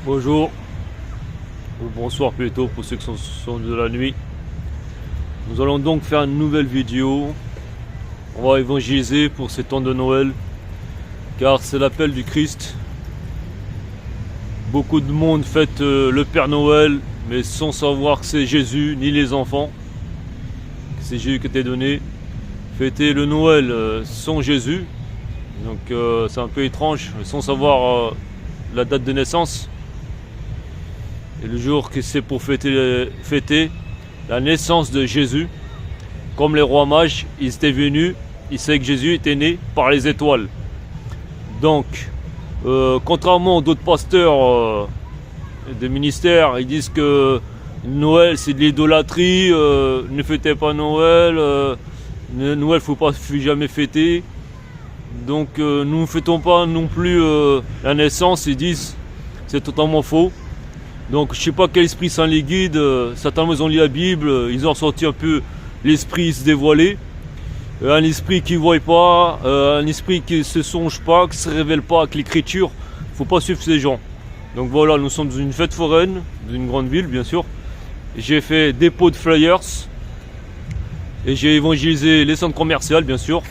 Bonjour, ou bonsoir plutôt pour ceux qui sont de la nuit. Nous allons donc faire une nouvelle vidéo. On va évangéliser pour ces temps de Noël, car c'est l'appel du Christ. Beaucoup de monde fête le Père Noël, mais sans savoir que c'est Jésus, ni les enfants. C'est Jésus qui était donné. Fêter le Noël sans Jésus, donc c'est un peu étrange, sans savoir la date de naissance. Et le jour que c'est pour fêter la naissance de Jésus, comme les rois mages, ils étaient venus, ils savaient que Jésus était né par les étoiles. Donc, contrairement à d'autres pasteurs des ministères, ils disent que Noël c'est de l'idolâtrie, ne fêtez pas Noël, Noël faut jamais fêter. Donc nous ne fêtons pas non plus la naissance, ils disent, c'est totalement faux. Donc je sais pas quel esprit saint les guide, certains ils ont lu la Bible, ils ont sorti un peu l'esprit se dévoiler. Un esprit qui ne voit pas, un esprit qui ne se songe pas, qui ne se révèle pas avec l'écriture. Il ne faut pas suivre ces gens. Donc voilà, nous sommes dans une fête foraine, d'une grande ville bien sûr. J'ai fait dépôt de flyers et j'ai évangélisé les centres commerciaux bien sûr.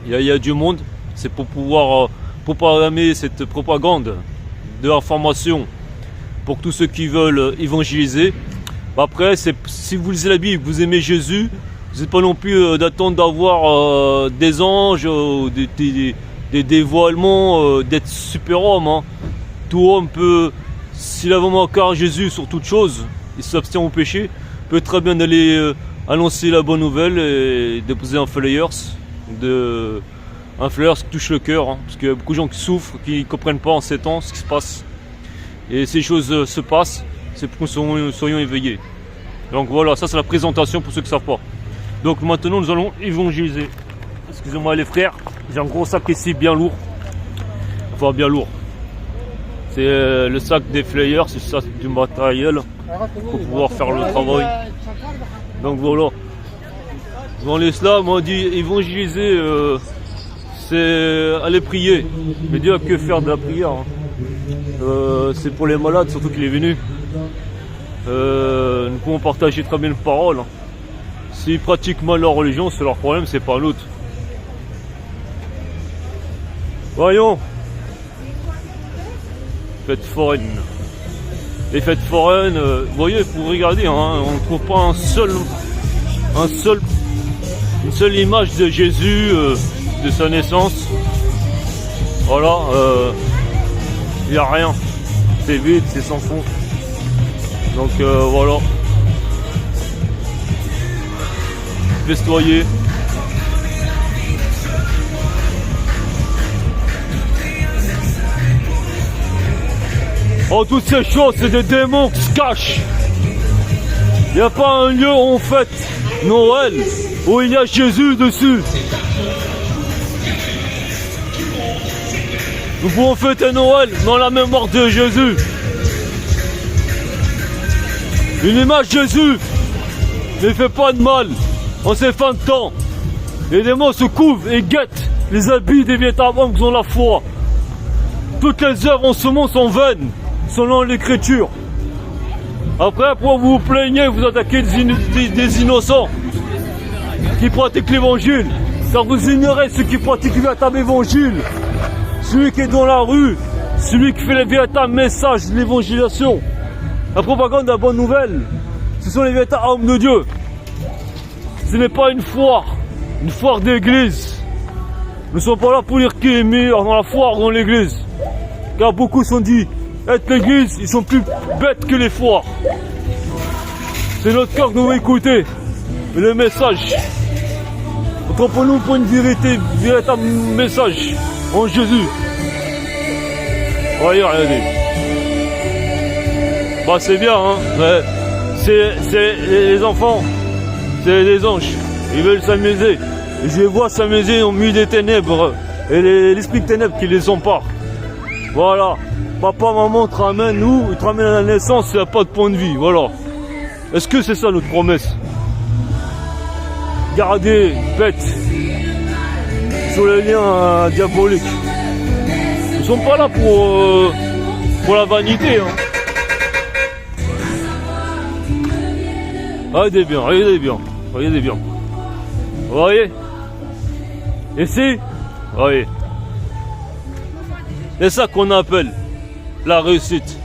Il y a du monde, c'est pour pouvoir propager cette propagande de l'information pour tous ceux qui veulent évangéliser. Après, si vous lisez la Bible, vous aimez Jésus, vous n'êtes pas non plus d'attendre d'avoir des anges, des dévoilements, d'être super-homme. Hein. Tout homme peut, s'il a vraiment cœur à Jésus sur toute chose, il s'abstient au péché, peut très bien aller annoncer la bonne nouvelle et déposer un flyers, un flyers qui touche le cœur, hein, parce qu'il y a beaucoup de gens qui souffrent, qui ne comprennent pas en ces temps ce qui se passe. Et ces choses se passent, c'est pour que nous soyons éveillés. Donc voilà, ça c'est la présentation pour ceux qui ne savent pas. Donc maintenant nous allons évangéliser. Excusez-moi les frères, j'ai un gros sac ici bien lourd. Enfin bien lourd. C'est le sac des flyers, c'est ça du matériel pour pouvoir faire le travail. Donc voilà. Dans l'islam on dit évangéliser, c'est aller prier. Mais Dieu a que faire de la prière. Hein. C'est pour les malades, surtout qu'il est venu. Nous pouvons partager très bien une parole. Hein. S'ils pratiquent mal leur religion, c'est leur problème, c'est pas l'autre. Voyons. Fête foraine. Les fêtes foraines, vous voyez, pour regarder, hein, on ne trouve pas une seule image de Jésus, de sa naissance. Voilà, il n'y a rien. C'est vide, c'est sans fond. Donc voilà. Festoyer. Oh, toutes ces choses, c'est des démons qui se cachent. Il n'y a pas un lieu où on fête Noël où il y a Jésus dessus. Nous pouvons fêter Noël dans la mémoire de Jésus. Une image de Jésus ne fait pas de mal en ces fins de temps. Les démons se couvrent et guettent les habits des Vietnamiens qui ont la foi. Toutes les œuvres en ce monde sont vaines, selon l'écriture. Après, pour vous plaignez, vous attaquez des innocents qui pratiquent l'évangile. Car vous ignorez ceux qui pratiquent le véritable évangile. Celui qui est dans la rue, celui qui fait le véritable message de l'évangélisation. La propagande de la bonne nouvelle, ce sont les véritables hommes de Dieu. Ce n'est pas une foire d'église. Nous ne sommes pas là pour dire qui est meilleur dans la foire ou dans l'église. Car beaucoup sont dit, être l'église, ils sont plus bêtes que les foires. C'est notre cœur que nous voulons écouter. Et le message. Trompons-nous pour une véritable message en Jésus. Voyez, regardez. Bah c'est bien, hein. C'est les enfants, c'est les anges. Ils veulent s'amuser. Et je les vois s'amuser au milieu des ténèbres. Et l'esprit de ténèbres qui les empare. Voilà. Papa, maman te ramène où? Ils te ramènent à la naissance, il n'y a pas de point de vie. Voilà. Est-ce que c'est ça notre promesse? Garder bête sur les liens diaboliques. Ils ne sont pas là pour pour la vanité. Hein. Regardez bien, regardez bien, regardez bien. Vous voyez? Ici, vous voyez. C'est ça qu'on appelle la réussite.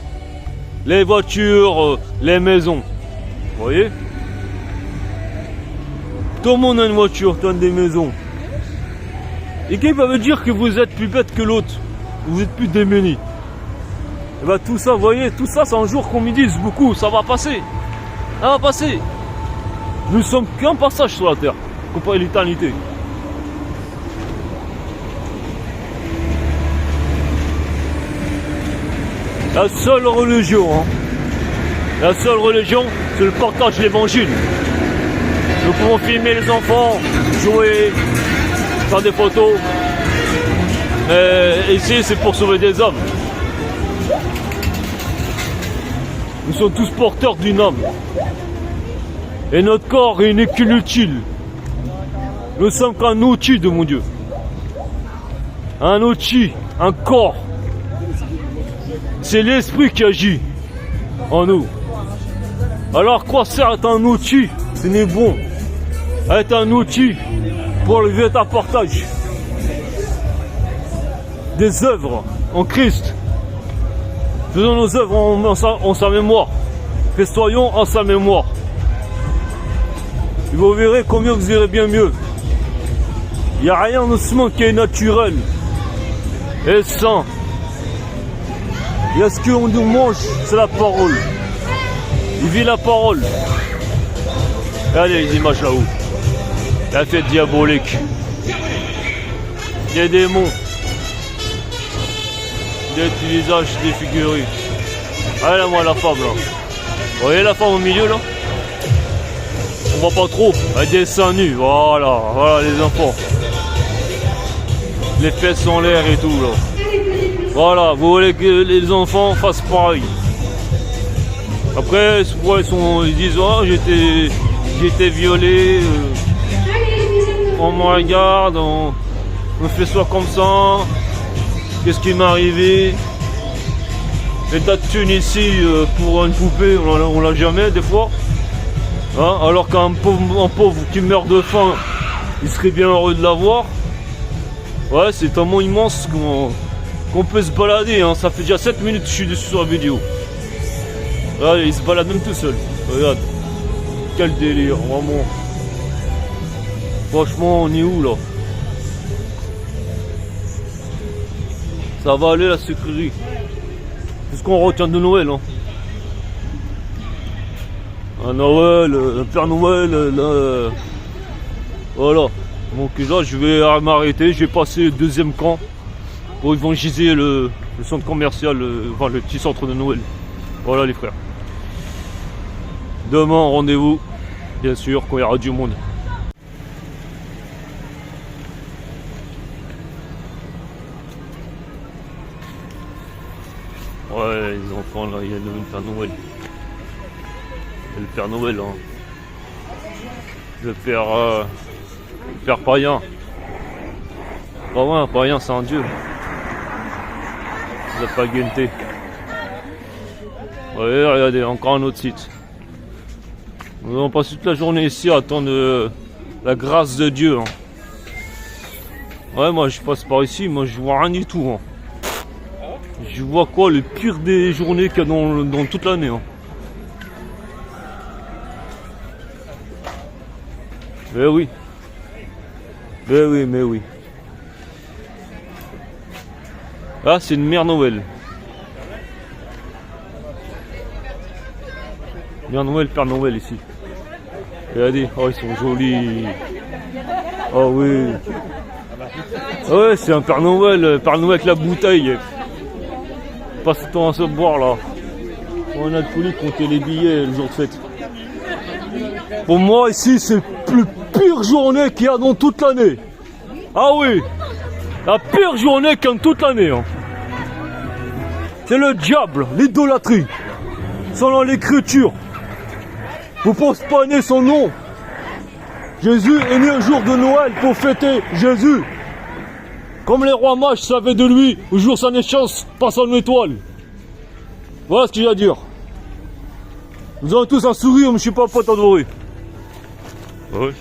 Les voitures, les maisons. Vous voyez? Tout le monde a une voiture, tout le monde a des maisons. Et qui va me dire que vous êtes plus bête que l'autre? Vous êtes plus démunis? Et bien tout ça, vous voyez, tout ça c'est un jour qu'on me dise beaucoup, ça va passer. Ça va passer. Nous sommes qu'un passage sur la terre, comparé à l'éternité. La seule religion, hein, la seule religion, c'est le partage de l'évangile. Nous pouvons filmer les enfants, jouer, faire des photos. Mais ici, c'est pour sauver des hommes. Nous sommes tous porteurs d'une âme. Et notre corps n'est qu'inutile. Nous sommes qu'un outil de mon Dieu. Un outil, un corps. C'est l'esprit qui agit en nous. Alors quoi sert être un outil? Ce n'est bon. Être un outil pour le véritable partage des œuvres en Christ. Faisons nos œuvres en sa mémoire. Festoyons en sa mémoire. Et vous verrez combien vous irez bien mieux. Il n'y a rien dans ce monde qui est naturel et sain. Et ce qu'on nous mange, c'est la parole. Il vit la parole. Regardez les images là-haut. La fête diabolique. Des démons. Des visages défigurés. Regardez moi la femme là. Vous voyez la femme au milieu là? On voit pas trop. Avec des seins nus. Voilà, voilà les enfants. Les fesses en l'air et tout là. Voilà, vous voulez que les enfants fassent pareil. Après, ils disent oh, j'ai été violé, on me regarde, on fait ça comme ça, qu'est-ce qui m'est arrivé? Les tas de thunes ici pour une poupée, on l'a jamais des fois. Hein, alors qu'un pauvre qui meurt de faim, il serait bien heureux de l'avoir. Ouais, c'est tellement immense qu'on peut se balader, hein. Ça fait déjà 7 minutes que je suis dessus sur la vidéo. Là, il se balade même tout seul. Regarde. Quel délire, vraiment. Franchement, on est où là? Ça va aller la sucrerie. C'est ce qu'on retient de Noël. Hein. Un Noël, un Père Noël, là, voilà. Donc là, je vais m'arrêter. Je vais passer le deuxième camp pour évangéliser le centre commercial, enfin le petit centre de Noël. Voilà les frères. Demain, rendez-vous, bien sûr, quand il y aura du monde. Ouais, les enfants, là, il y a le Père Noël. Il y a le Père Noël, hein. Le Père païen. Bah ouais, un païen, c'est un dieu. La paganité. Ouais, regardez, encore un autre site. Nous allons passer toute la journée ici à attendre la grâce de Dieu. Hein. Ouais, moi je passe par ici, moi je vois rien du tout. Hein. Je vois quoi? Le pire des journées qu'il y a dans toute l'année. Hein. Mais oui. Mais oui, mais oui. Ah, c'est une mère Noël. Mère Noël, Père Noël ici. Regardez, oh ils sont jolis. Oh oui. Ouais, c'est un Père Noël avec la bouteille. Passe le temps à se boire là. On a de folie de compter les billets le jour de fête. Pour moi ici c'est la plus pire journée qu'il y a dans toute l'année. Ah oui. La pire journée qu'il y a dans toute l'année. Hein. C'est le diable, l'idolâtrie. Selon l'écriture. Vous profanez son nom. Jésus est né au jour de Noël pour fêter Jésus. Comme les rois mages savaient de lui, au jour de sa naissance, passant une étoile. Voilà ce que j'ai à dire. Nous avons tous un sourire, mais je suis pas pote en de bruit. Ouais.